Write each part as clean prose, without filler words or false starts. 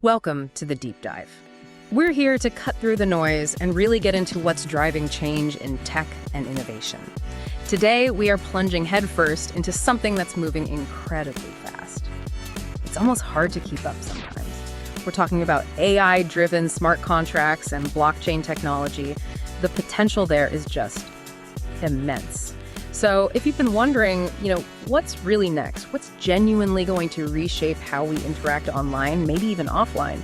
Welcome to the Deep Dive. We're here to cut through the noise and really get into what's driving change in tech and innovation. Today, we are plunging headfirst into something that's moving incredibly fast. It's almost hard to keep up sometimes. We're talking about AI-driven smart contracts and blockchain technology. The potential there is just immense. So if you've been wondering, what's really next? What's genuinely going to reshape how we interact online, maybe even offline?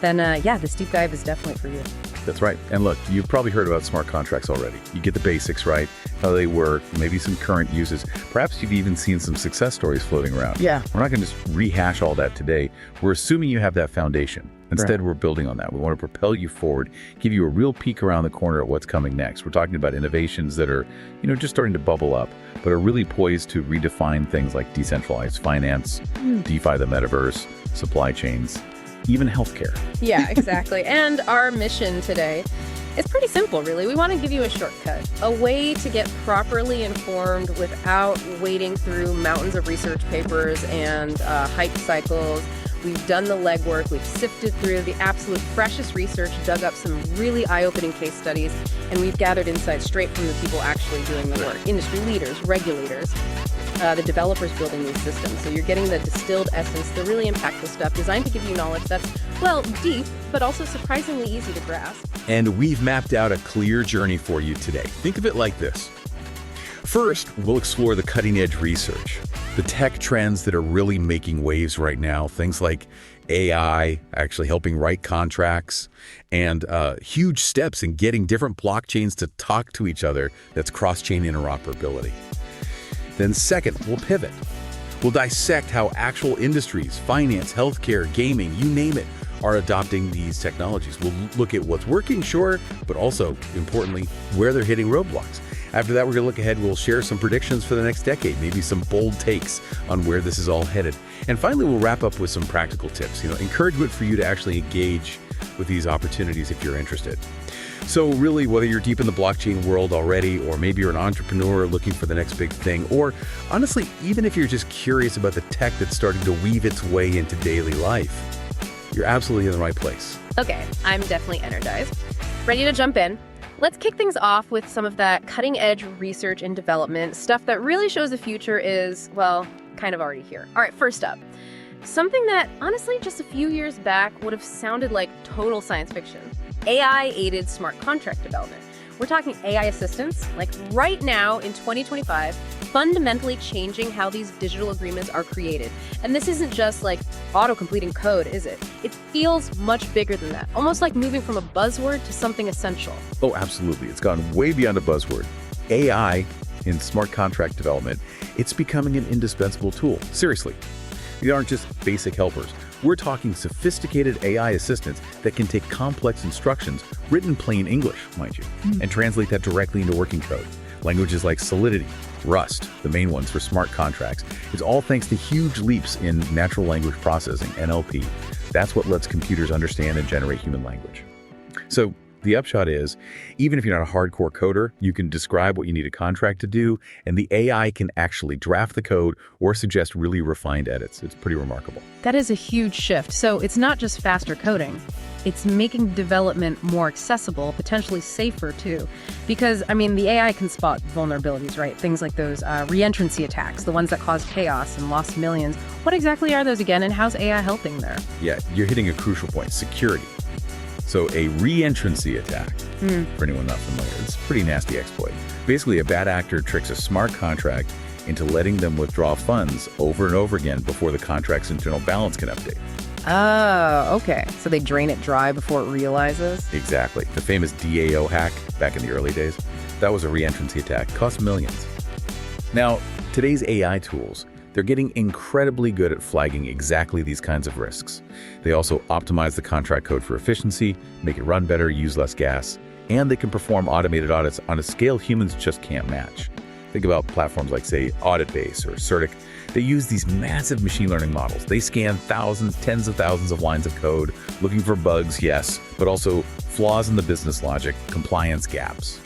Then, this deep dive is definitely for you. That's right. And look, you've probably heard about smart contracts already. You get the basics, right? How they work, maybe some current uses. Perhaps you've even seen some success stories floating around. Yeah. We're not going to just rehash all that today. We're assuming you have that foundation. Instead, We're building on that. We want to propel you forward, give you a real peek around the corner at what's coming next. We're talking about innovations that are, just starting to bubble up, but are really poised to redefine things like decentralized finance, DeFi, the metaverse, supply chains, even healthcare. Yeah, exactly. And our mission today is pretty simple, really. We want to give you a shortcut, a way to get properly informed without wading through mountains of research papers and hype cycles. We've done the legwork, we've sifted through the absolute freshest research, dug up some really eye-opening case studies, and we've gathered insights straight from the people actually doing the work. Industry leaders, regulators, the developers building these systems. So you're getting the distilled essence, the really impactful stuff designed to give you knowledge that's, deep, but also surprisingly easy to grasp. And we've mapped out a clear journey for you today. Think of it like this. First, we'll explore the cutting-edge research, the tech trends that are really making waves right now, things like AI actually helping write contracts, and huge steps in getting different blockchains to talk to each other. That's cross-chain interoperability. Then second, we'll pivot. We'll dissect how actual industries, finance, healthcare, gaming, you name it, are adopting these technologies. We'll look at what's working, sure, but also, importantly, where they're hitting roadblocks. After that, we're going to look ahead. We'll share some predictions for the next decade, maybe some bold takes on where this is all headed. And finally, we'll wrap up with some practical tips, encouragement for you to actually engage with these opportunities if you're interested. So really, whether you're deep in the blockchain world already, or maybe you're an entrepreneur looking for the next big thing, or honestly, even if you're just curious about the tech that's starting to weave its way into daily life, you're absolutely in the right place. Okay, I'm definitely energized. Ready to jump in. Let's kick things off with some of that cutting-edge research and development, stuff that really shows the future is, kind of already here. All right, first up, something that honestly just a few years back would have sounded like total science fiction. AI-aided smart contract development. We're talking AI assistants, like right now in 2025, fundamentally changing how these digital agreements are created. And this isn't just like auto-completing code, is it? It feels much bigger than that, almost like moving from a buzzword to something essential. Oh, absolutely. It's gone way beyond a buzzword. AI in smart contract development, it's becoming an indispensable tool. Seriously. They aren't just basic helpers. We're talking sophisticated AI assistants that can take complex instructions, written in plain English, mind you, and translate that directly into working code. Languages like Solidity, Rust, the main ones for smart contracts. It's all thanks to huge leaps in natural language processing, NLP. That's what lets computers understand and generate human language. So the upshot is, even if you're not a hardcore coder, you can describe what you need a contract to do, and the AI can actually draft the code or suggest really refined edits. It's pretty remarkable. That is a huge shift. So it's not just faster coding. It's making development more accessible, potentially safer too. Because, the AI can spot vulnerabilities, right? Things like those reentrancy attacks, the ones that caused chaos and lost millions. What exactly are those again, and how's AI helping there? Yeah, you're hitting a crucial point, security. So a reentrancy attack, for anyone not familiar, it's a pretty nasty exploit. Basically, a bad actor tricks a smart contract into letting them withdraw funds over and over again before the contract's internal balance can update. Oh, okay. So they drain it dry before it realizes? Exactly. The famous DAO hack back in the early days, that was a reentrancy attack, cost millions. Now, today's AI tools, they're getting incredibly good at flagging exactly these kinds of risks. They also optimize the contract code for efficiency, make it run better, use less gas, and they can perform automated audits on a scale humans just can't match. Think about platforms like, say, AuditBase or Certic. They use these massive machine learning models. They scan thousands, tens of thousands of lines of code, looking for bugs, yes, but also flaws in the business logic, compliance gaps.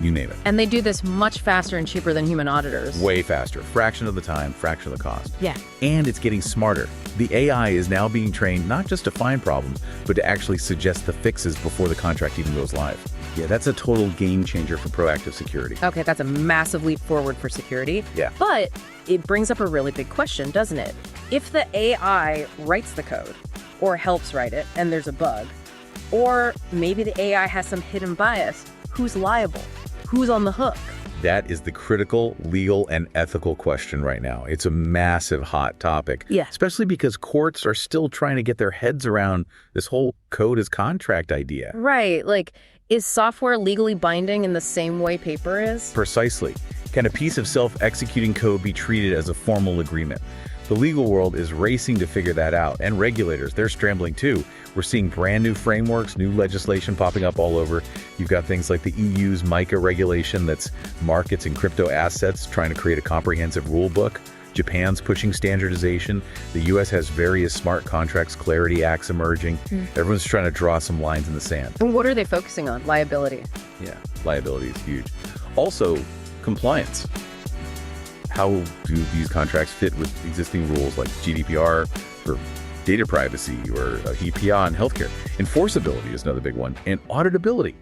you name it. And they do this much faster and cheaper than human auditors. Way faster. Fraction of the time, fraction of the cost. Yeah. And it's getting smarter. The AI is now being trained not just to find problems, but to actually suggest the fixes before the contract even goes live. Yeah, that's a total game changer for proactive security. Okay, that's a massive leap forward for security. Yeah. But it brings up a really big question, doesn't it? If the AI writes the code, or helps write it, and there's a bug, or maybe the AI has some hidden bias, who's liable? Who's on the hook? That is the critical legal and ethical question right now. It's a massive hot topic. Yeah. Especially because courts are still trying to get their heads around this whole code as contract idea. Right, like, is software legally binding in the same way paper is? Precisely. Can a piece of self-executing code be treated as a formal agreement? The legal world is racing to figure that out, and regulators, they're scrambling too. We're seeing brand new frameworks, new legislation popping up all over. You've got things like the EU's MiCA regulation that's markets and crypto assets, trying to create a comprehensive rule book. Japan's pushing standardization. The US has various smart contracts clarity acts emerging. Everyone's trying to draw some lines in the sand. And what are they focusing on? Liability. Yeah, liability is huge. Also, compliance. How do these contracts fit with existing rules like GDPR for data privacy or EPA on healthcare? Enforceability is another big one. And auditability.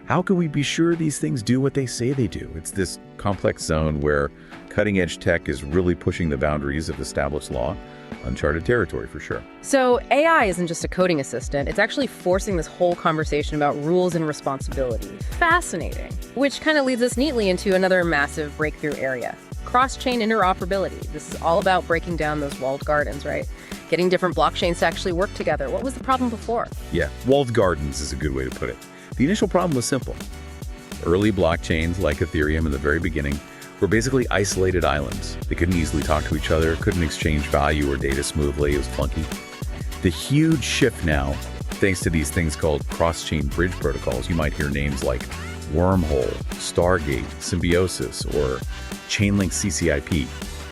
How can we be sure these things do what they say they do? It's this complex zone where cutting-edge tech is really pushing the boundaries of established law. Uncharted territory for sure. So AI isn't just a coding assistant, it's actually forcing this whole conversation about rules and responsibility. Fascinating. Which kind of leads us neatly into another massive breakthrough area. Cross-chain interoperability. This is all about breaking down those walled gardens, right? Getting different blockchains to actually work together. What was the problem before? Yeah, walled gardens is a good way to put it. The initial problem was simple. Early blockchains like Ethereum in the very beginning were basically isolated islands. They couldn't easily talk to each other, couldn't exchange value or data smoothly. It was clunky. The huge shift now, thanks to these things called cross-chain bridge protocols, you might hear names like Wormhole, Stargate, Symbiosis, or Chainlink CCIP,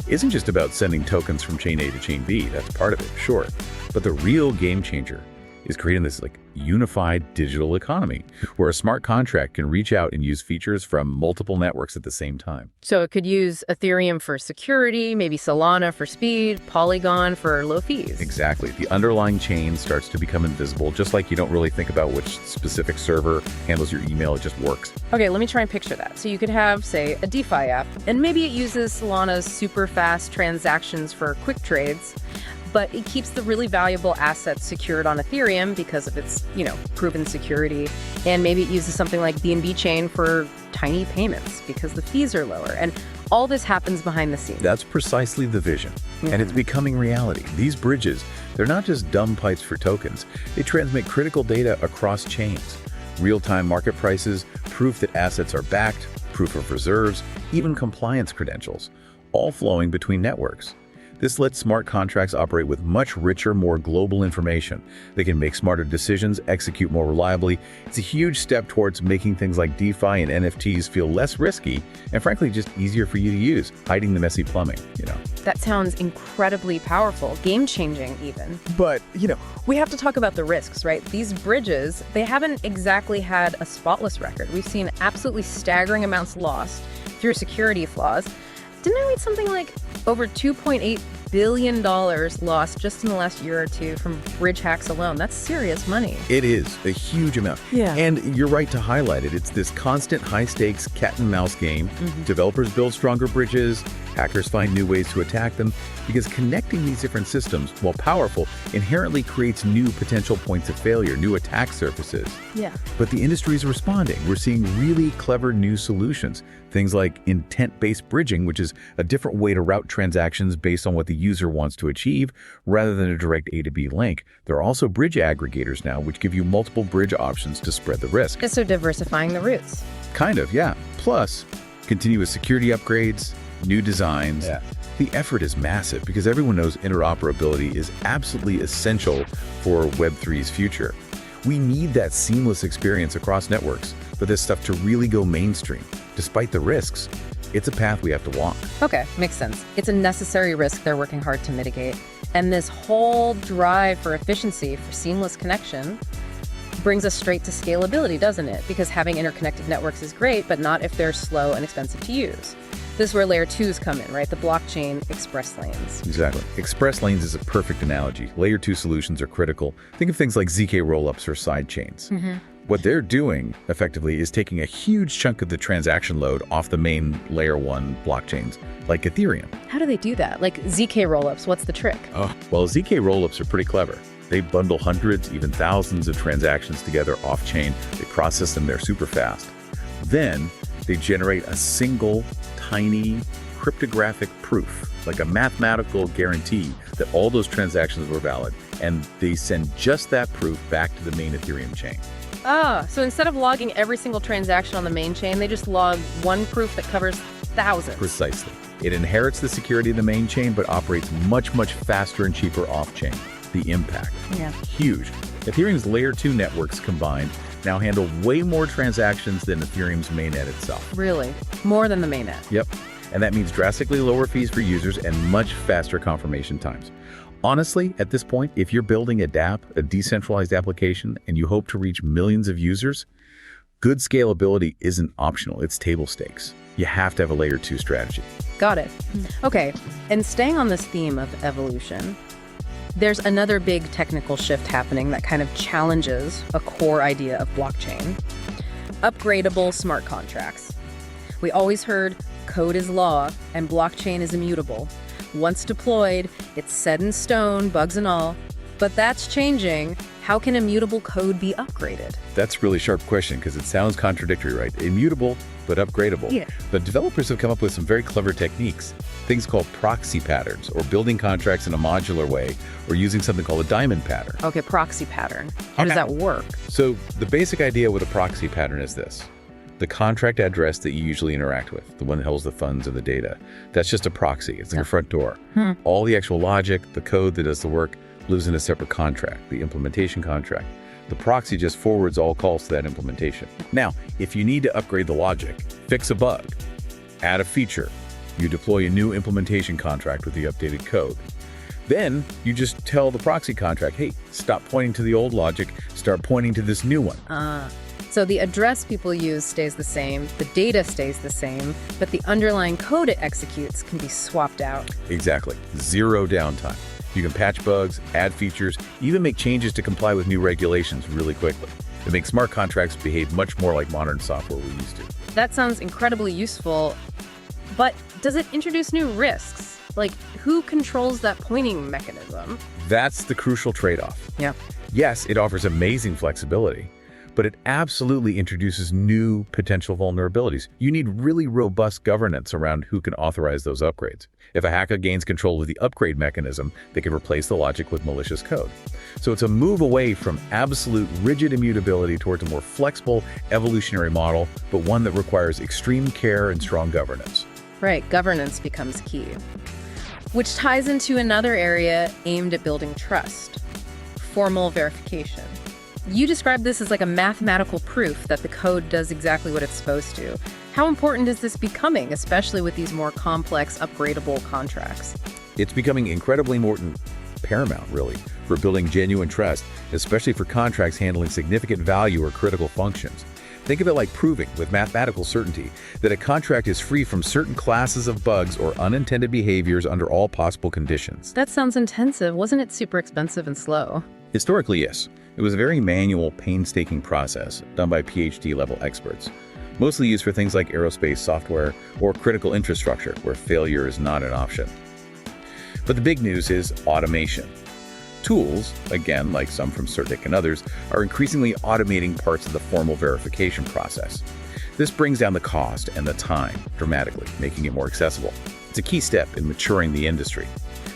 isn't just about sending tokens from chain A to chain B. That's part of it, sure. But the real game changer is creating this unified digital economy where a smart contract can reach out and use features from multiple networks at the same time. So it could use Ethereum for security, maybe Solana for speed, Polygon for low fees. Exactly. The underlying chain starts to become invisible, just like you don't really think about which specific server handles your email, it just works. Okay, let me try and picture that. So you could have, say, a DeFi app, and maybe it uses Solana's super fast transactions for quick trades, but it keeps the really valuable assets secured on Ethereum because of its, proven security. And maybe it uses something like BNB chain for tiny payments because the fees are lower. And all this happens behind the scenes. That's precisely the vision. And it's becoming reality. These bridges, they're not just dumb pipes for tokens. They transmit critical data across chains. Real-time market prices, proof that assets are backed, proof of reserves, even compliance credentials, all flowing between networks. This lets smart contracts operate with much richer, more global information. They can make smarter decisions, execute more reliably. It's a huge step towards making things like DeFi and NFTs feel less risky and frankly just easier for you to use, hiding the messy plumbing, That sounds incredibly powerful, game-changing even. But, we have to talk about the risks, right? These bridges, they haven't exactly had a spotless record. We've seen absolutely staggering amounts lost through security flaws. Didn't I read something like over $2.8 billion lost just in the last year or two from bridge hacks alone? That's serious money. It is a huge amount. Yeah. And you're right to highlight it. It's this constant high-stakes cat and mouse game. Developers build stronger bridges. Hackers find new ways to attack them because connecting these different systems, while powerful, inherently creates new potential points of failure, new attack surfaces. Yeah. But the industry is responding. We're seeing really clever new solutions. Things like intent-based bridging, which is a different way to route transactions based on what the user wants to achieve, rather than a direct A to B link. There are also bridge aggregators now, which give you multiple bridge options to spread the risk. So diversifying the routes. Kind of, yeah. Plus, continuous security upgrades, new designs. Yeah. The effort is massive because everyone knows interoperability is absolutely essential for Web3's future. We need that seamless experience across networks for this stuff to really go mainstream. Despite the risks, it's a path we have to walk. Okay, makes sense. It's a necessary risk they're working hard to mitigate. And this whole drive for efficiency, for seamless connection, Brings us straight to scalability, doesn't it? Because having interconnected networks is great, but not if they're slow and expensive to use. This is where layer 2s come in, right? The blockchain express lanes. Exactly. Express lanes is a perfect analogy. Layer 2 solutions are critical. Think of things like ZK rollups or side chains. What they're doing, effectively, is taking a huge chunk of the transaction load off the main layer 1 blockchains, like Ethereum. How do they do that? Like ZK rollups, what's the trick? Well, ZK rollups are pretty clever. They bundle hundreds, even thousands of transactions together off-chain. They process them there super fast. Then they generate a single, tiny, cryptographic proof, like a mathematical guarantee that all those transactions were valid. And they send just that proof back to the main Ethereum chain. So instead of logging every single transaction on the main chain, they just log one proof that covers thousands. Precisely. It inherits the security of the main chain, but operates much, much faster and cheaper off-chain. The impact. Huge. Ethereum's layer 2 networks combined now handle way more transactions than Ethereum's mainnet itself. Really? More than the mainnet? Yep. And that means drastically lower fees for users and much faster confirmation times. Honestly, at this point, if you're building a dApp, a decentralized application, and you hope to reach millions of users, good scalability isn't optional, it's table stakes. You have to have a layer 2 strategy. Got it. Okay, and staying on this theme of evolution, there's another big technical shift happening that kind of challenges a core idea of blockchain. Upgradable smart contracts. We always heard code is law and blockchain is immutable. Once deployed, it's set in stone, bugs and all. But that's changing. How can immutable code be upgraded? That's a really sharp question because it sounds contradictory, right? Immutable, but upgradable. Yeah. But developers have come up with some very clever techniques. Things called proxy patterns, or building contracts in a modular way, or using something called a diamond pattern. Okay, proxy pattern. How does that work? So the basic idea with a proxy pattern is this. The contract address that you usually interact with, the one that holds the funds and the data, that's just a proxy. It's like your front door. All the actual logic, the code that does the work, lives in a separate contract, the implementation contract. The proxy just forwards all calls to that implementation. Now, if you need to upgrade the logic, fix a bug, add a feature, you deploy a new implementation contract with the updated code. Then you just tell the proxy contract, hey, stop pointing to the old logic, start pointing to this new one. So the address people use stays the same, the data stays the same, but the underlying code it executes can be swapped out. Exactly. Zero downtime. You can patch bugs, add features, even make changes to comply with new regulations really quickly. It makes smart contracts behave much more like modern software we're used to. That sounds incredibly useful, but does it introduce new risks? Like, who controls that pointing mechanism? That's the crucial trade-off. Yeah. Yes, it offers amazing flexibility, but it absolutely introduces new potential vulnerabilities. You need really robust governance around who can authorize those upgrades. If a hacker gains control of the upgrade mechanism, they can replace the logic with malicious code. So it's a move away from absolute rigid immutability towards a more flexible evolutionary model, but one that requires extreme care and strong governance. Right, governance becomes key. Which ties into another area aimed at building trust: formal verification. You described this as like a mathematical proof that the code does exactly what it's supposed to. How important is this becoming, especially with these more complex, upgradable contracts? It's becoming incredibly important, paramount, really, for building genuine trust, especially for contracts handling significant value or critical functions. Think of it like proving, with mathematical certainty, that a contract is free from certain classes of bugs or unintended behaviors under all possible conditions. That sounds intensive. Wasn't it super expensive and slow? Historically, yes. It was a very manual, painstaking process done by PhD-level experts, mostly used for things like aerospace software or critical infrastructure, where failure is not an option. But the big news is automation. Tools, again, like some from Certic and others, are increasingly automating parts of the formal verification process. This brings down the cost and the time dramatically, making it more accessible. It's a key step in maturing the industry,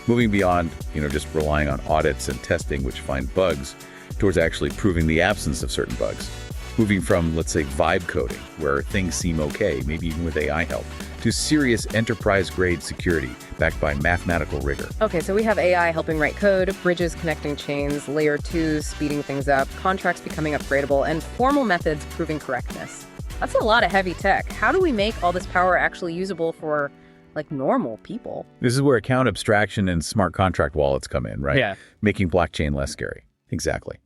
moving beyond, just relying on audits and testing which find bugs, towards actually proving the absence of certain bugs. Moving from, let's say, vibe coding, where things seem okay, maybe even with AI help, to serious enterprise-grade security backed by mathematical rigor. Okay, so we have AI helping write code, bridges connecting chains, layer 2s speeding things up, contracts becoming upgradable, and formal methods proving correctness. That's a lot of heavy tech. How do we make all this power actually usable for, normal people? This is where account abstraction and smart contract wallets come in, right? Yeah. Making blockchain less scary. Exactly.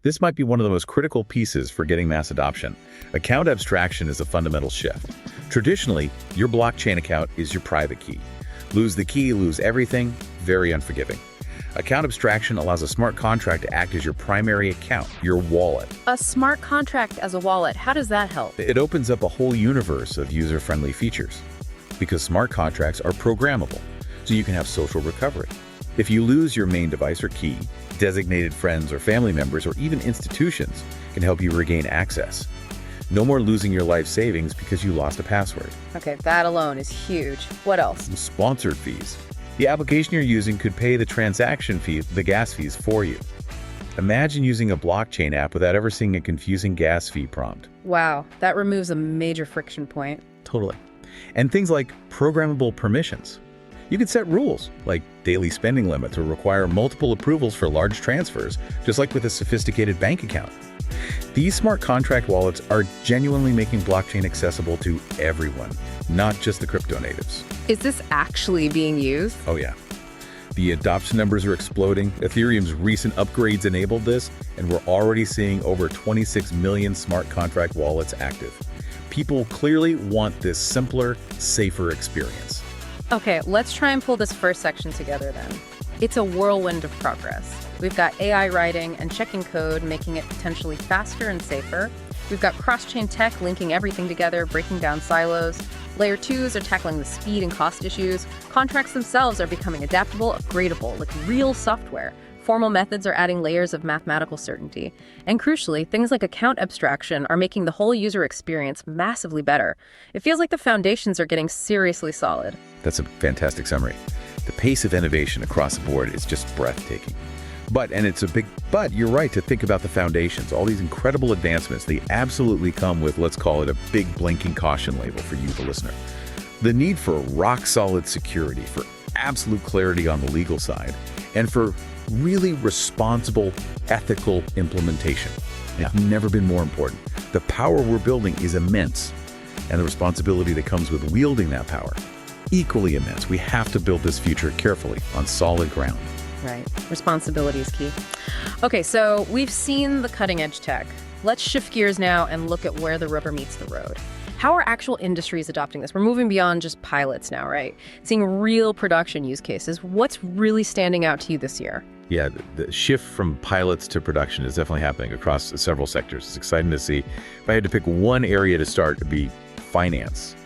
This might be one of the most critical pieces for getting mass adoption. Account abstraction is a fundamental shift. Traditionally, your blockchain account is your private key. Lose the key, lose everything, very unforgiving. Account abstraction allows a smart contract to act as your primary account, your wallet. A smart contract as a wallet, how does that help? It opens up a whole universe of user-friendly features because smart contracts are programmable, so you can have social recovery. If you lose your main device or key, designated friends or family members or even institutions can help you regain access. No more losing your life savings because you lost a password. Okay, that alone is huge. What else? Sponsored fees. The application you're using could pay the transaction fee, the gas fees for you. Imagine using a blockchain app without ever seeing a confusing gas fee prompt. Wow, that removes a major friction point. Totally. And things like programmable permissions. You could set rules, like daily spending limits or require multiple approvals for large transfers, just like with a sophisticated bank account. These smart contract wallets are genuinely making blockchain accessible to everyone, not just the crypto natives. Is this actually being used? Oh yeah. The adoption numbers are exploding. Ethereum's recent upgrades enabled this, and we're already seeing over 26 million smart contract wallets active. People clearly want this simpler, safer experience. Okay, let's try and pull this first section together then. It's a whirlwind of progress. We've got AI writing and checking code, making it potentially faster and safer. We've got cross-chain tech linking everything together, breaking down silos. Layer 2s are tackling the speed and cost issues. Contracts themselves are becoming adaptable, upgradable, like real software. Formal methods are adding layers of mathematical certainty. And crucially, things like account abstraction are making the whole user experience massively better. It feels like the foundations are getting seriously solid. That's a fantastic summary. The pace of innovation across the board is just breathtaking. But you're right to think about the foundations. All these incredible advancements, they absolutely come with, let's call it a big blinking caution label for you, the listener. The need for rock-solid security, for absolute clarity on the legal side, and for really responsible, ethical implementation. It's never been more important. The power we're building is immense, and the responsibility that comes with wielding that power, equally immense. We have to build this future carefully on solid ground. Right. Responsibility is key. Okay, so we've seen the cutting edge tech. Let's shift gears now and look at where the rubber meets the road. How are actual industries adopting this? We're moving beyond just pilots now, right? Seeing real production use cases. What's really standing out to you this year? Yeah, the shift from pilots to production is definitely happening across several sectors. It's exciting to see. If I had to pick one area to start, it'd be finance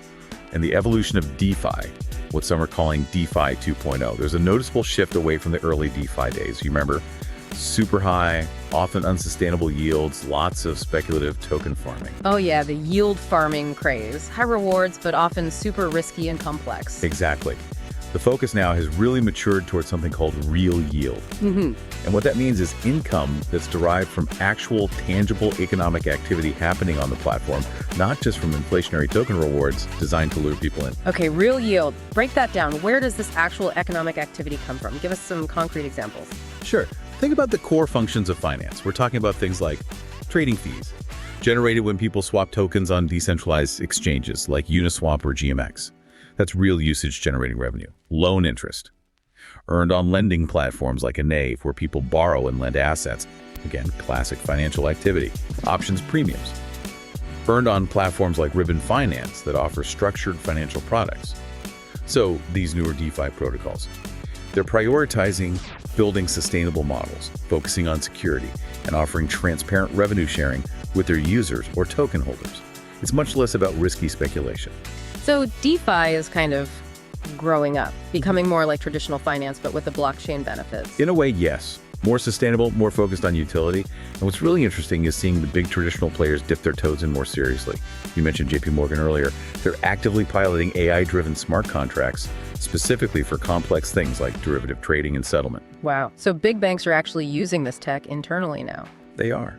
and the evolution of DeFi, what some are calling DeFi 2.0. There's a noticeable shift away from the early DeFi days. You remember? Super high, often unsustainable yields, lots of speculative token farming. Oh yeah, the yield farming craze. High rewards, but often super risky and complex. Exactly. The focus now has really matured towards something called real yield. And what that means is income that's derived from actual tangible economic activity happening on the platform, not just from inflationary token rewards designed to lure people in. Okay, real yield. Break that down. Where does this actual economic activity come from? Give us some concrete examples. Sure. Think about the core functions of finance. We're talking about things like trading fees, generated when people swap tokens on decentralized exchanges like Uniswap or GMX. That's real usage-generating revenue. Loan interest, earned on lending platforms like a Nave, where people borrow and lend assets. Again, classic financial activity. Options premiums, earned on platforms like Ribbon Finance that offer structured financial products. So these newer DeFi protocols, they're prioritizing building sustainable models, focusing on security, and offering transparent revenue sharing with their users or token holders. It's much less about risky speculation. So DeFi is kind of growing up, becoming more like traditional finance, but with the blockchain benefits. In a way, yes. More sustainable, more focused on utility. And what's really interesting is seeing the big traditional players dip their toes in more seriously. You mentioned JP Morgan earlier. They're actively piloting AI-driven smart contracts, specifically for complex things like derivative trading and settlement. Wow. So big banks are actually using this tech internally now. They are.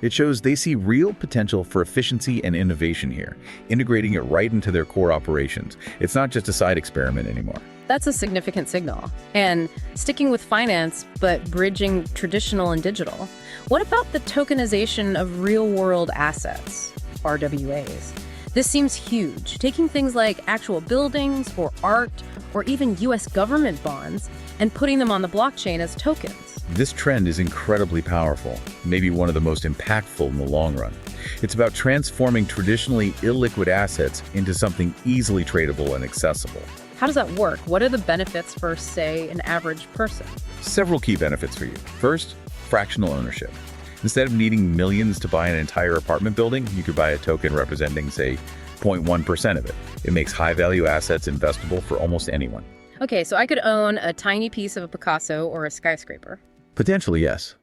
It shows they see real potential for efficiency and innovation here, integrating it right into their core operations. It's not just a side experiment anymore. That's a significant signal. And sticking with finance, but bridging traditional and digital, what about the tokenization of real-world assets, RWAs? This seems huge, taking things like actual buildings or art or even US government bonds, and putting them on the blockchain as tokens. This trend is incredibly powerful, maybe one of the most impactful in the long run. It's about transforming traditionally illiquid assets into something easily tradable and accessible. How does that work? What are the benefits for, say, an average person? Several key benefits for you. First, fractional ownership. Instead of needing millions to buy an entire apartment building, you could buy a token representing, say, 0.1% of it. It makes high-value assets investable for almost anyone. Okay, so I could own a tiny piece of a Picasso or a skyscraper. Potentially, yes.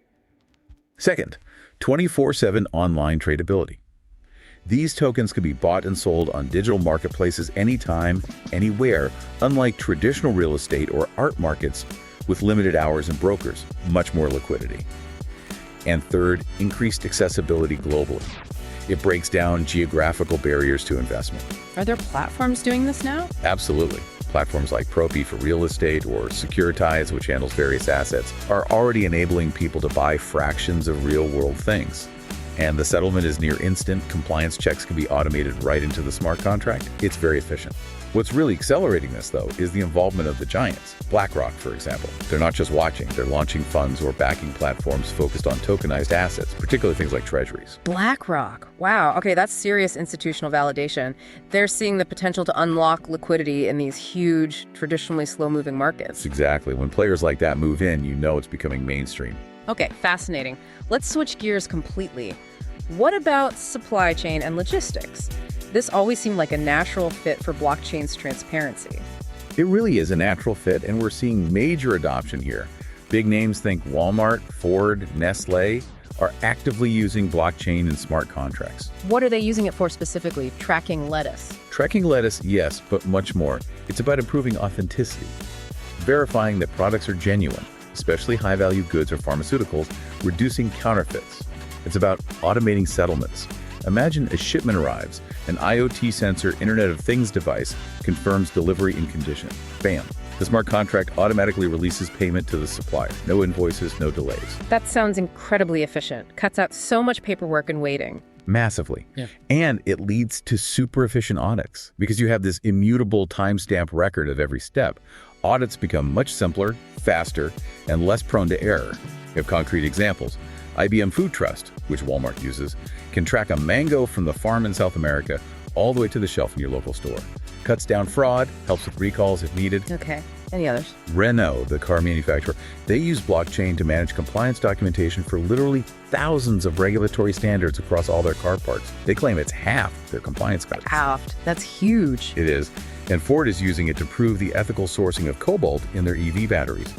Second, 24/7 online tradability. These tokens can be bought and sold on digital marketplaces anytime, anywhere, unlike traditional real estate or art markets with limited hours and brokers, much more liquidity. And third, increased accessibility globally. It breaks down geographical barriers to investment. Are there platforms doing this now? Absolutely. Platforms like Propi for real estate or Securitize, which handles various assets, are already enabling people to buy fractions of real-world things. And the settlement is near instant. Compliance checks can be automated right into the smart contract. It's very efficient. What's really accelerating this, though, is the involvement of the giants. BlackRock, for example. They're not just watching, they're launching funds or backing platforms focused on tokenized assets, particularly things like treasuries. BlackRock. Wow. Okay, that's serious institutional validation. They're seeing the potential to unlock liquidity in these huge, traditionally slow-moving markets. Exactly. When players like that move in, you know it's becoming mainstream. Okay, fascinating. Let's switch gears completely. What about supply chain and logistics? This always seemed like a natural fit for blockchain's transparency. It really is a natural fit, and we're seeing major adoption here. Big names think Walmart, Ford, Nestle are actively using blockchain and smart contracts. What are they using it for specifically? Tracking lettuce? Tracking lettuce, yes, but much more. It's about improving authenticity, verifying that products are genuine, especially high-value goods or pharmaceuticals, reducing counterfeits. It's about automating settlements. Imagine a shipment arrives, an IoT sensor Internet of Things device confirms delivery and condition. Bam! The smart contract automatically releases payment to the supplier. No invoices, no delays. That sounds incredibly efficient. Cuts out so much paperwork and waiting. Massively. Yeah. And it leads to super efficient audits because you have this immutable timestamp record of every step. Audits become much simpler, faster, and less prone to error. You have concrete examples. IBM Food Trust, which Walmart uses, can track a mango from the farm in South America all the way to the shelf in your local store. Cuts down fraud, helps with recalls if needed. Okay. Any others? Renault, the car manufacturer, they use blockchain to manage compliance documentation for literally thousands of regulatory standards across all their car parts. They claim it's half their compliance costs. Halved. That's huge. It is. And Ford is using it to prove the ethical sourcing of cobalt in their EV batteries.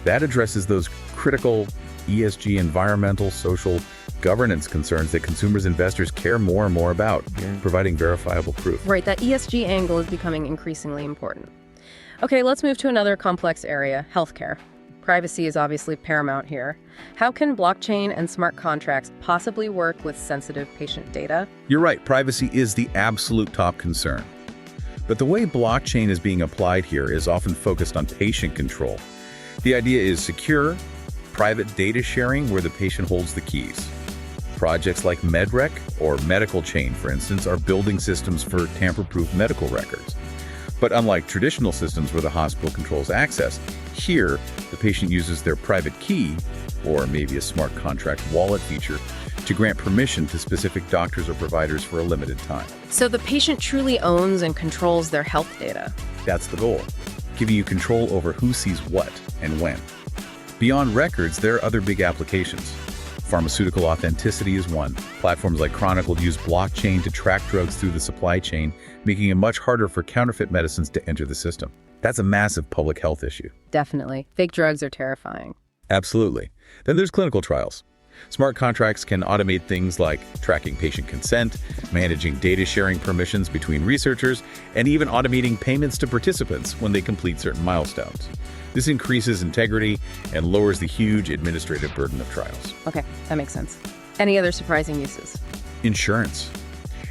That addresses those critical ESG, environmental, social, governance concerns that consumers and investors care more and more about, providing verifiable proof. Right, that ESG angle is becoming increasingly important. Okay, let's move to another complex area, healthcare. Privacy is obviously paramount here. How can blockchain and smart contracts possibly work with sensitive patient data? You're right, privacy is the absolute top concern. But the way blockchain is being applied here is often focused on patient control. The idea is secure, private data sharing where the patient holds the keys. Projects like MedRec or Medical Chain, for instance, are building systems for tamper-proof medical records. But unlike traditional systems where the hospital controls access, here the patient uses their private key, or maybe a smart contract wallet feature, to grant permission to specific doctors or providers for a limited time. So the patient truly owns and controls their health data. That's the goal, giving you control over who sees what and when. Beyond records, there are other big applications. Pharmaceutical authenticity is one. Platforms like Chronicle use blockchain to track drugs through the supply chain, making it much harder for counterfeit medicines to enter the system. That's a massive public health issue. Definitely. Fake drugs are terrifying. Absolutely. Then there's clinical trials. Smart contracts can automate things like tracking patient consent, managing data sharing permissions between researchers, and even automating payments to participants when they complete certain milestones. This increases integrity and lowers the huge administrative burden of trials. Okay, that makes sense. Any other surprising uses? Insurance.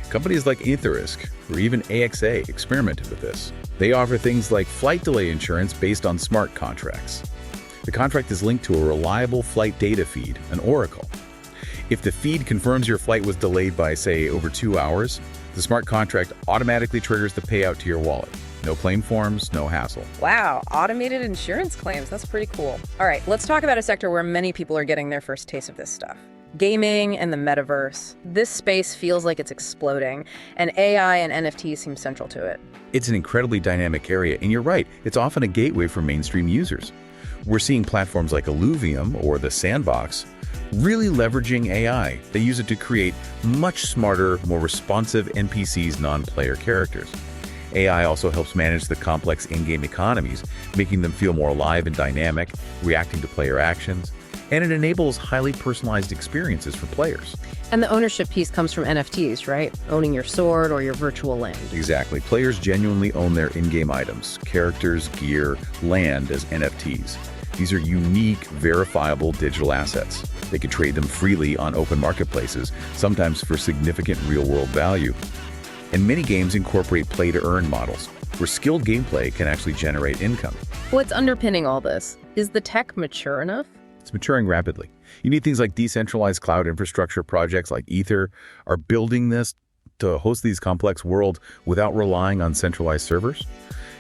Companies like Etherisk or even AXA experimented with this. They offer things like flight delay insurance based on smart contracts. The contract is linked to a reliable flight data feed, an oracle. If the feed confirms your flight was delayed by, say, over 2 hours, the smart contract automatically triggers the payout to your wallet. No claim forms, no hassle. Wow, automated insurance claims. That's pretty cool. All right, let's talk about a sector where many people are getting their first taste of this stuff. Gaming and the metaverse. This space feels like it's exploding, and AI and NFTs seem central to it. It's an incredibly dynamic area, and you're right, it's often a gateway for mainstream users. We're seeing platforms like Illuvium or the Sandbox really leveraging AI. They use it to create much smarter, more responsive NPCs, non-player characters. AI also helps manage the complex in-game economies, making them feel more alive and dynamic, reacting to player actions, and it enables highly personalized experiences for players. And the ownership piece comes from NFTs, right? Owning your sword or your virtual land. Exactly. Players genuinely own their in-game items, characters, gear, land as NFTs. These are unique, verifiable digital assets. They can trade them freely on open marketplaces, sometimes for significant real-world value. And many games incorporate play-to-earn models, where skilled gameplay can actually generate income. What's underpinning all this? Is the tech mature enough? It's maturing rapidly. You need things like decentralized cloud infrastructure. Projects like Ether are building this to host these complex worlds without relying on centralized servers.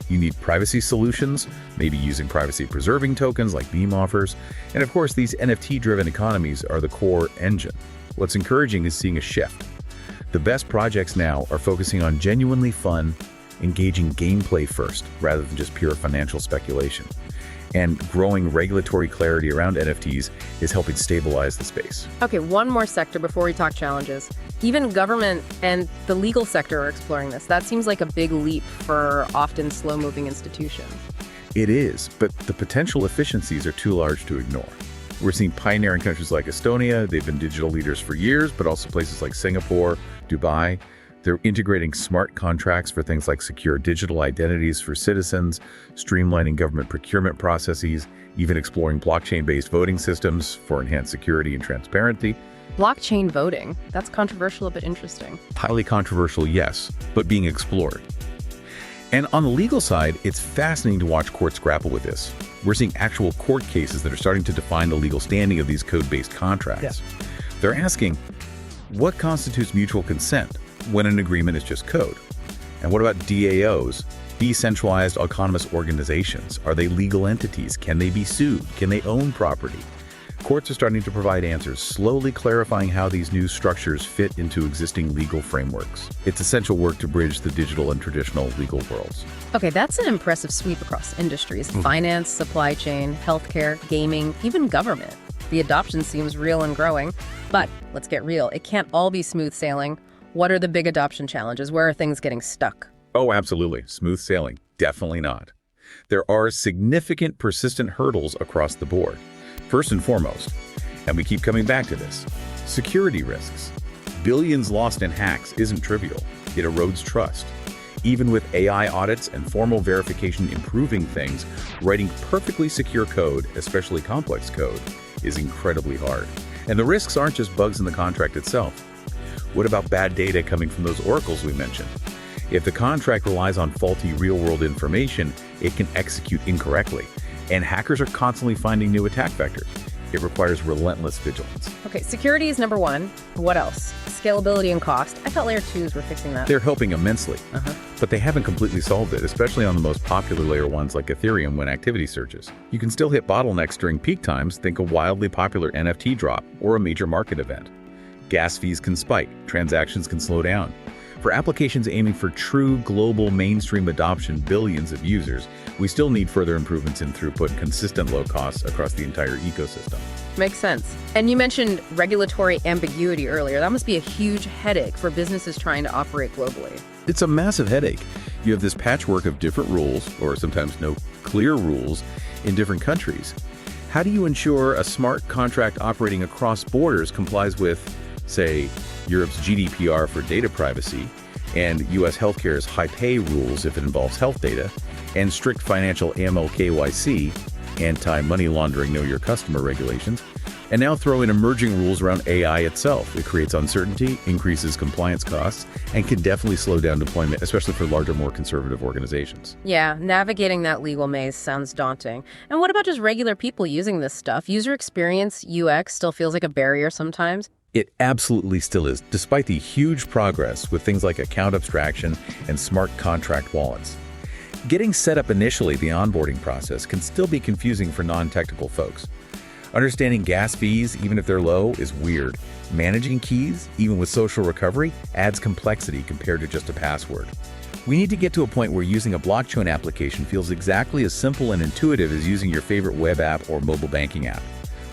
You need privacy solutions, maybe using privacy-preserving tokens like Beam offers. And of course, these NFT-driven economies are the core engine. What's encouraging is seeing a shift. The best projects now are focusing on genuinely fun, engaging gameplay first, rather than just pure financial speculation. And growing regulatory clarity around NFTs is helping stabilize the space. Okay, one more sector before we talk challenges. Even government and the legal sector are exploring this. That seems like a big leap for often slow-moving institutions. It is, but the potential efficiencies are too large to ignore. We're seeing pioneering countries like Estonia. They've been digital leaders for years, but also places like Singapore, Dubai. They're integrating smart contracts for things like secure digital identities for citizens, streamlining government procurement processes, even exploring blockchain-based voting systems for enhanced security and transparency. Blockchain voting. That's controversial but interesting. Highly controversial, yes, but being explored. And on the legal side, it's fascinating to watch courts grapple with this. We're seeing actual court cases that are starting to define the legal standing of these code-based contracts. Yeah. They're asking, what constitutes mutual consent when an agreement is just code? And what about DAOs, decentralized autonomous organizations? Are they legal entities? Can they be sued? Can they own property? Courts are starting to provide answers, slowly clarifying how these new structures fit into existing legal frameworks. It's essential work to bridge the digital and traditional legal worlds. Okay, that's an impressive sweep across industries. Finance, supply chain, healthcare, gaming, even government. The adoption seems real and growing. But let's get real. It can't all be smooth sailing. What are the big adoption challenges? Where are things getting stuck? Oh, absolutely. Smooth sailing. Definitely not. There are significant persistent hurdles across the board. First and foremost, and we keep coming back to this, security risks. Billions lost in hacks isn't trivial. It erodes trust. Even with AI audits and formal verification improving things, writing perfectly secure code, especially complex code, is incredibly hard. And the risks aren't just bugs in the contract itself. What about bad data coming from those oracles we mentioned? If the contract relies on faulty real-world information, it can execute incorrectly. And hackers are constantly finding new attack vectors. It requires relentless vigilance. Okay, security is number one. What else? Scalability and cost. I thought layer 2s were fixing that. They're helping immensely, but they haven't completely solved it, especially on the most popular layer ones like Ethereum when activity surges. You can still hit bottlenecks during peak times. Think a wildly popular NFT drop or a major market event. Gas fees can spike, transactions can slow down. For applications aiming for true global mainstream adoption, billions of users, we still need further improvements in throughput and consistent low costs across the entire ecosystem. Makes sense. And you mentioned regulatory ambiguity earlier. That must be a huge headache for businesses trying to operate globally. It's a massive headache. You have this patchwork of different rules, or sometimes no clear rules, in different countries. How do you ensure a smart contract operating across borders complies with, say, Europe's GDPR for data privacy, and U.S. healthcare's high pay rules if it involves health data, and strict financial AML KYC, anti-money laundering know your customer regulations, and now throw in emerging rules around AI itself? It creates uncertainty, increases compliance costs, and can definitely slow down deployment, especially for larger, more conservative organizations. Yeah, navigating that legal maze sounds daunting. And what about just regular people using this stuff? User experience, UX, still feels like a barrier sometimes. It absolutely still is, despite the huge progress with things like account abstraction and smart contract wallets. Getting set up initially, the onboarding process, can still be confusing for non-technical folks. Understanding gas fees, even if they're low, is weird. Managing keys, even with social recovery, adds complexity compared to just a password. We need to get to a point where using a blockchain application feels exactly as simple and intuitive as using your favorite web app or mobile banking app.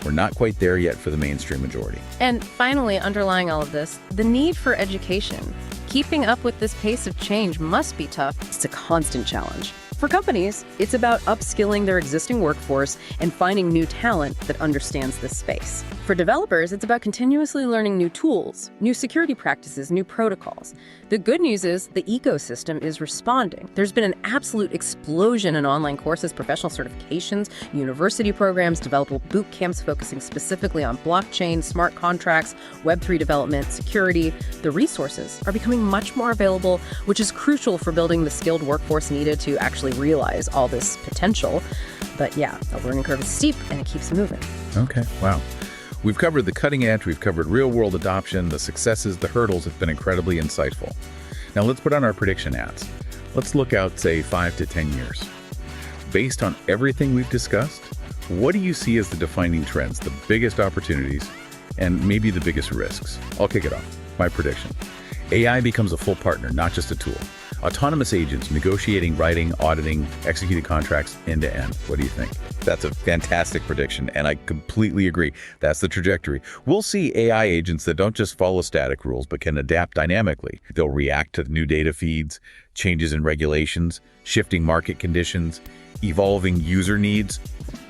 We're not quite there yet for the mainstream majority. And finally, underlying all of this, the need for education. Keeping up with this pace of change must be tough. It's a constant challenge. For companies, it's about upskilling their existing workforce and finding new talent that understands this space. For developers, it's about continuously learning new tools, new security practices, new protocols. The good news is the ecosystem is responding. There's been an absolute explosion in online courses, professional certifications, university programs, developer boot camps focusing specifically on blockchain, smart contracts, Web3 development, security. The resources are becoming much more available, which is crucial for building the skilled workforce needed to actually realize all this potential. But yeah, the learning curve is steep and it keeps moving. Okay, wow. We've covered the cutting edge, we've covered real-world adoption, the successes, the hurdles have been incredibly insightful. Now let's put on our prediction hats. Let's look out, say, 5 to 10 years. Based on everything we've discussed, what do you see as the defining trends, the biggest opportunities, and maybe the biggest risks? I'll kick it off. My prediction. AI becomes a full partner, not just a tool. Autonomous agents negotiating, writing, auditing, executing contracts end to end. What do you think? That's a fantastic prediction, and I completely agree. That's the trajectory. We'll see AI agents that don't just follow static rules, but can adapt dynamically. They'll react to new data feeds, changes in regulations, shifting market conditions, evolving user needs,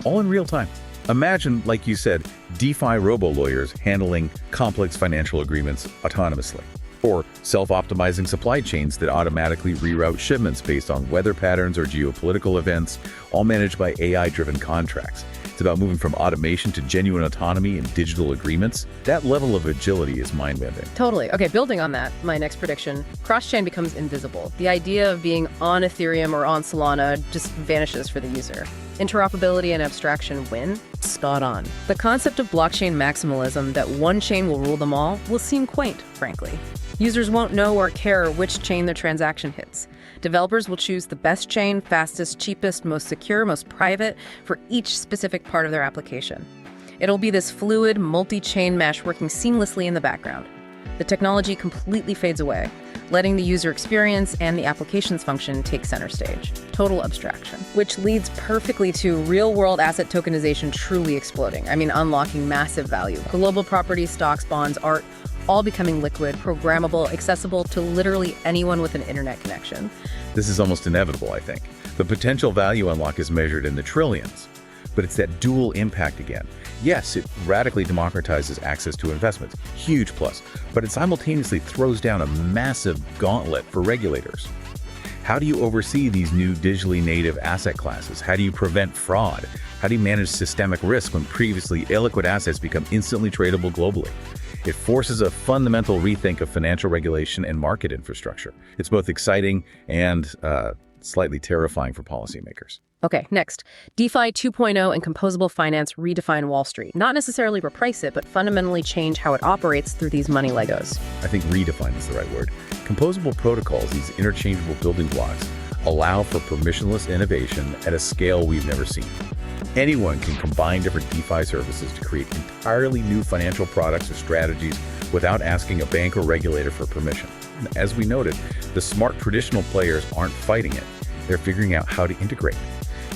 all in real time. Imagine, like you said, DeFi robo-lawyers handling complex financial agreements autonomously. Or self-optimizing supply chains that automatically reroute shipments based on weather patterns or geopolitical events, all managed by AI-driven contracts. It's about moving from automation to genuine autonomy and digital agreements. That level of agility is mind-bending. Totally. Okay, building on that, my next prediction, cross-chain becomes invisible. The idea of being on Ethereum or on Solana just vanishes for the user. Interoperability and abstraction win? Spot on. The concept of blockchain maximalism, that one chain will rule them all, will seem quaint, frankly. Users won't know or care which chain their transaction hits. Developers will choose the best chain, fastest, cheapest, most secure, most private for each specific part of their application. It'll be this fluid, multi-chain mesh working seamlessly in the background. The technology completely fades away, letting the user experience and the applications function take center stage. Total abstraction. Which leads perfectly to real-world asset tokenization truly exploding. I mean, unlocking massive value. Global property, stocks, bonds, art, all becoming liquid, programmable, accessible to literally anyone with an internet connection. This is almost inevitable, I think. The potential value unlock is measured in the trillions, but it's that dual impact again. Yes, it radically democratizes access to investments, huge plus, but it simultaneously throws down a massive gauntlet for regulators. How do you oversee these new digitally native asset classes? How do you prevent fraud? How do you manage systemic risk when previously illiquid assets become instantly tradable globally? It forces a fundamental rethink of financial regulation and market infrastructure. It's both exciting and slightly terrifying for policymakers. Okay, next. DeFi 2.0 and composable finance redefine Wall Street. Not necessarily reprice it, but fundamentally change how it operates through these money Legos. I think redefine is the right word. Composable protocols, these interchangeable building blocks, allow for permissionless innovation at a scale we've never seen. Anyone can combine different DeFi services to create entirely new financial products or strategies without asking a bank or regulator for permission. And as we noted, the smart traditional players aren't fighting it. They're figuring out how to integrate.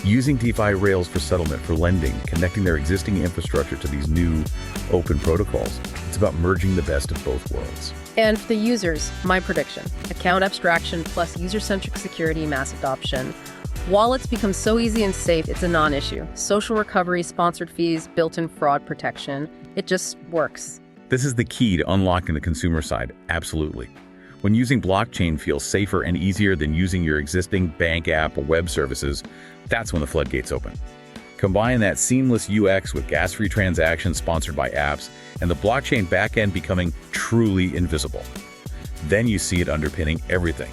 Using DeFi rails for settlement, for lending, connecting their existing infrastructure to these new open protocols. It's about merging the best of both worlds. And for the users, my prediction, account abstraction plus user-centric security, mass adoption. Wallets become so easy and safe, it's a non-issue. Social recovery, sponsored fees, built-in fraud protection. It just works. This is the key to unlocking the consumer side, absolutely. When using blockchain feels safer and easier than using your existing bank app or web services, that's when the floodgates open. Combine that seamless UX with gas-free transactions sponsored by apps and the blockchain backend becoming truly invisible. Then you see it underpinning everything.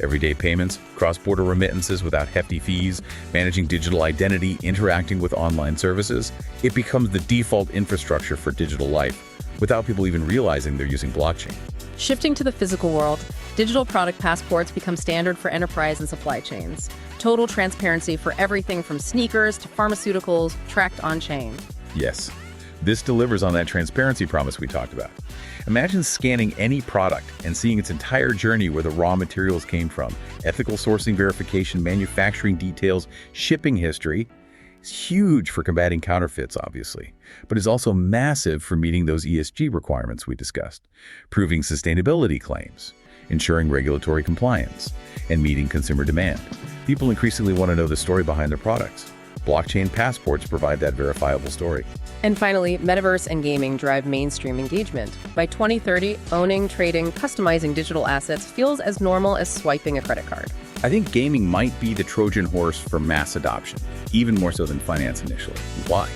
Everyday payments, cross-border remittances without hefty fees, managing digital identity, interacting with online services. It becomes the default infrastructure for digital life without people even realizing they're using blockchain. Shifting to the physical world, digital product passports become standard for enterprise and supply chains. Total transparency for everything from sneakers to pharmaceuticals tracked on-chain. Yes, this delivers on that transparency promise we talked about. Imagine scanning any product and seeing its entire journey where the raw materials came from. Ethical sourcing verification, manufacturing details, shipping history. It's huge for combating counterfeits, obviously, but is also massive for meeting those ESG requirements we discussed, proving sustainability claims, ensuring regulatory compliance, and meeting consumer demand. People increasingly want to know the story behind their products. Blockchain passports provide that verifiable story. And finally, metaverse and gaming drive mainstream engagement. By 2030, owning, trading, customizing digital assets feels as normal as swiping a credit card. I think gaming might be the Trojan horse for mass adoption, even more so than finance initially. Why?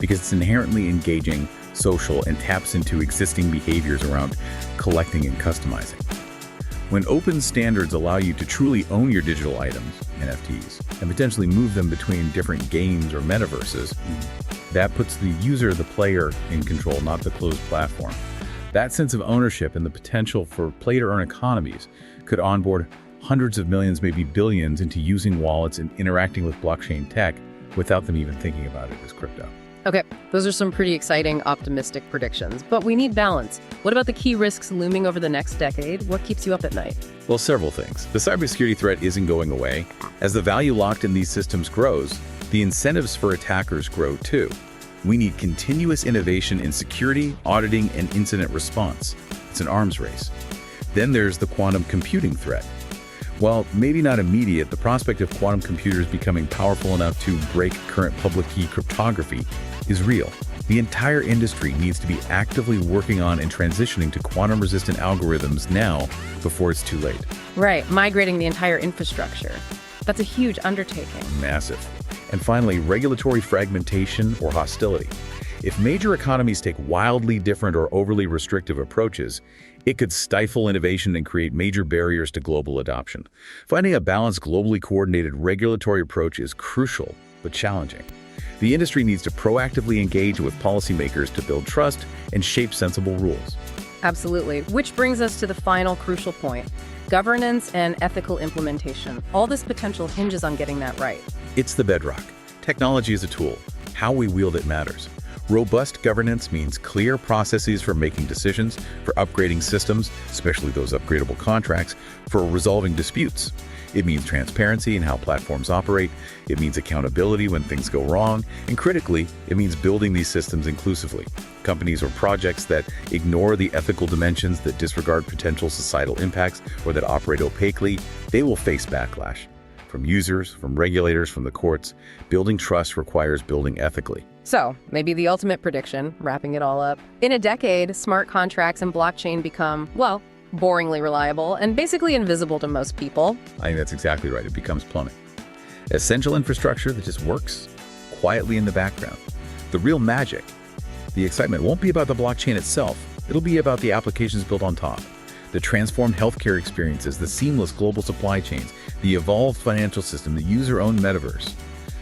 Because it's inherently engaging, social, and taps into existing behaviors around collecting and customizing. When open standards allow you to truly own your digital items, NFTs, and potentially move them between different games or metaverses, that puts the user, the player, in control, not the closed platform. That sense of ownership and the potential for play-to-earn economies could onboard hundreds of millions, maybe billions, into using wallets and interacting with blockchain tech without them even thinking about it as crypto. Okay, those are some pretty exciting, optimistic predictions, but we need balance. What about the key risks looming over the next decade? What keeps you up at night? Well, several things. The cybersecurity threat isn't going away. As the value locked in these systems grows, the incentives for attackers grow too. We need continuous innovation in security, auditing, and incident response. It's an arms race. Then there's the quantum computing threat. While maybe not immediate, the prospect of quantum computers becoming powerful enough to break current public key cryptography is real. The entire industry needs to be actively working on and transitioning to quantum-resistant algorithms now before it's too late. Right, migrating the entire infrastructure. That's a huge undertaking. Massive. And finally, regulatory fragmentation or hostility. If major economies take wildly different or overly restrictive approaches, it could stifle innovation and create major barriers to global adoption. Finding a balanced, globally coordinated regulatory approach is crucial, but challenging. The industry needs to proactively engage with policymakers to build trust and shape sensible rules. Absolutely. Which brings us to the final crucial point: governance and ethical implementation. All this potential hinges on getting that right. It's the bedrock. Technology is a tool. How we wield it matters. Robust governance means clear processes for making decisions, for upgrading systems, especially those upgradable contracts, for resolving disputes. It means transparency in how platforms operate. It means accountability when things go wrong. And critically, it means building these systems inclusively. Companies or projects that ignore the ethical dimensions, that disregard potential societal impacts, or that operate opaquely, they will face backlash. From users, from regulators, from the courts. Building trust requires building ethically. So, maybe the ultimate prediction, wrapping it all up. In a decade, smart contracts and blockchain become, well, boringly reliable and basically invisible to most people. I think that's exactly right. It becomes plumbing. Essential infrastructure that just works quietly in the background. The real magic, the excitement won't be about the blockchain itself. It'll be about the applications built on top. The transformed healthcare experiences, the seamless global supply chains, the evolved financial system, the user-owned metaverse.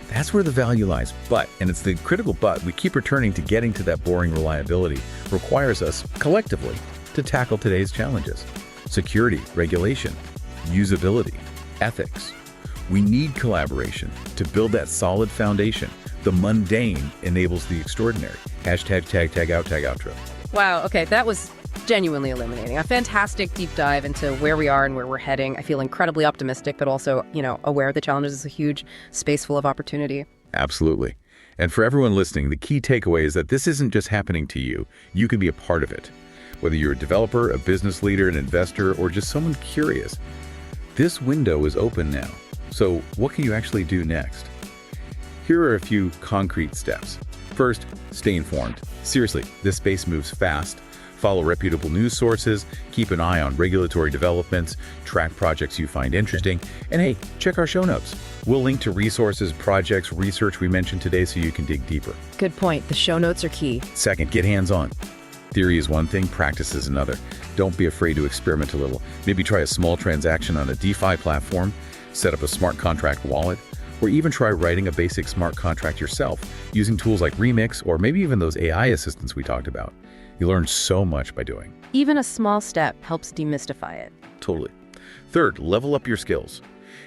That's where the value lies. But, and it's the critical but, we keep returning to getting to that boring reliability requires us, collectively, to tackle today's challenges. Security, regulation, usability, ethics. We need collaboration to build that solid foundation. The mundane enables the extraordinary. Hashtag tag out, tag outro. Wow, okay, that was genuinely illuminating. A fantastic deep dive into where we are and where we're heading. I feel incredibly optimistic, but also, aware of the challenges. Is a huge space full of opportunity. Absolutely. And for everyone listening, the key takeaway is that this isn't just happening to you. You can be a part of it. Whether you're a developer, a business leader, an investor, or just someone curious, this window is open now. So what can you actually do next? Here are a few concrete steps. First, stay informed. Seriously, this space moves fast. Follow reputable news sources, keep an eye on regulatory developments, track projects you find interesting, and hey, check our show notes. We'll link to resources, projects, research we mentioned today so you can dig deeper. Good point. The show notes are key. Second, get hands-on. Theory is one thing, practice is another. Don't be afraid to experiment a little. Maybe try a small transaction on a DeFi platform, set up a smart contract wallet, or even try writing a basic smart contract yourself using tools like Remix or maybe even those AI assistants we talked about. You learn so much by doing. Even a small step helps demystify it. Totally. Third, level up your skills.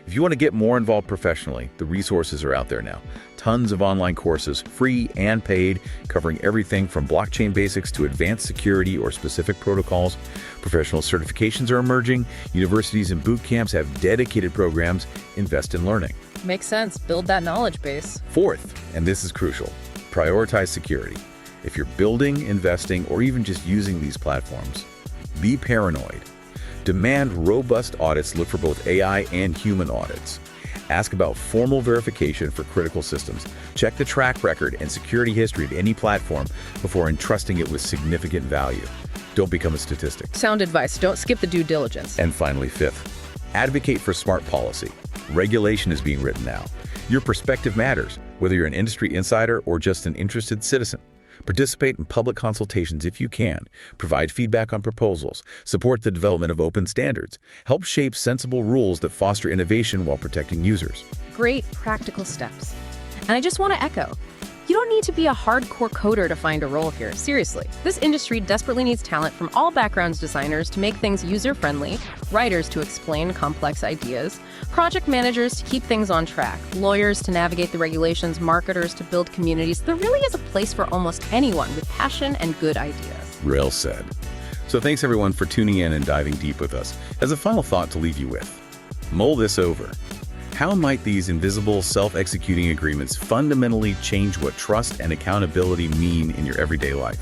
If you want to get more involved professionally, the resources are out there now. Tons of online courses, free and paid, covering everything from blockchain basics to advanced security or specific protocols. Professional certifications are emerging. Universities and boot camps have dedicated programs. Invest in learning. Makes sense. Build that knowledge base. Fourth, and this is crucial, prioritize security. If you're building, investing, or even just using these platforms, be paranoid. Demand robust audits. Look for both AI and human audits. Ask about formal verification for critical systems. Check the track record and security history of any platform before entrusting it with significant value. Don't become a statistic. Sound advice. Don't skip the due diligence. And finally, fifth, advocate for smart policy. Regulation is being written now. Your perspective matters, whether you're an industry insider or just an interested citizen. Participate in public consultations if you can. Provide feedback on proposals. Support the development of open standards. Help shape sensible rules that foster innovation while protecting users. Great practical steps. And I just want to echo, you don't need to be a hardcore coder to find a role here. Seriously, this industry desperately needs talent from all backgrounds: designers to make things user-friendly, writers to explain complex ideas, project managers to keep things on track, lawyers to navigate the regulations, marketers to build communities. There really is a place for almost anyone with passion and good ideas. Well said. So thanks everyone for tuning in and diving deep with us. As a final thought to leave you with, mull this over. How might these invisible, self-executing agreements fundamentally change what trust and accountability mean in your everyday life?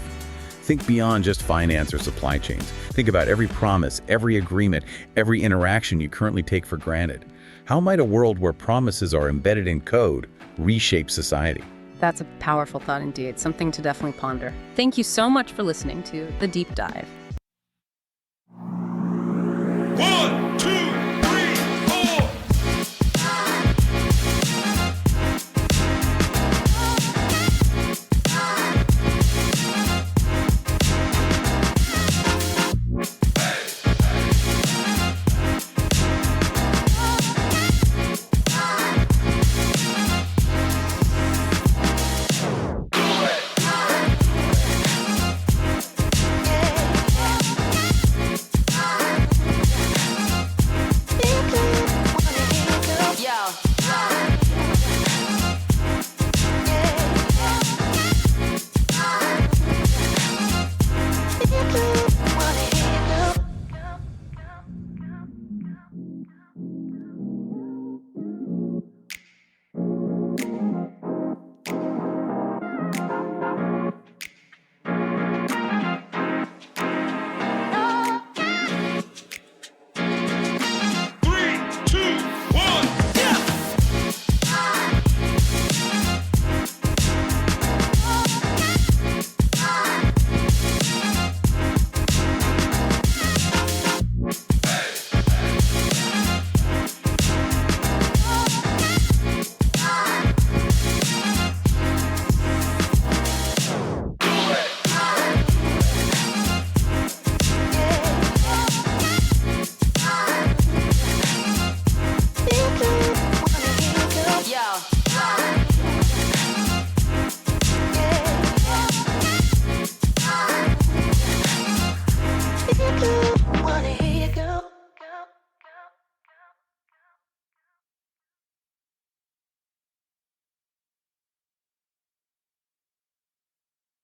Think beyond just finance or supply chains. Think about every promise, every agreement, every interaction you currently take for granted. How might a world where promises are embedded in code reshape society? That's a powerful thought indeed, something to definitely ponder. Thank you so much for listening to The Deep Dive. 1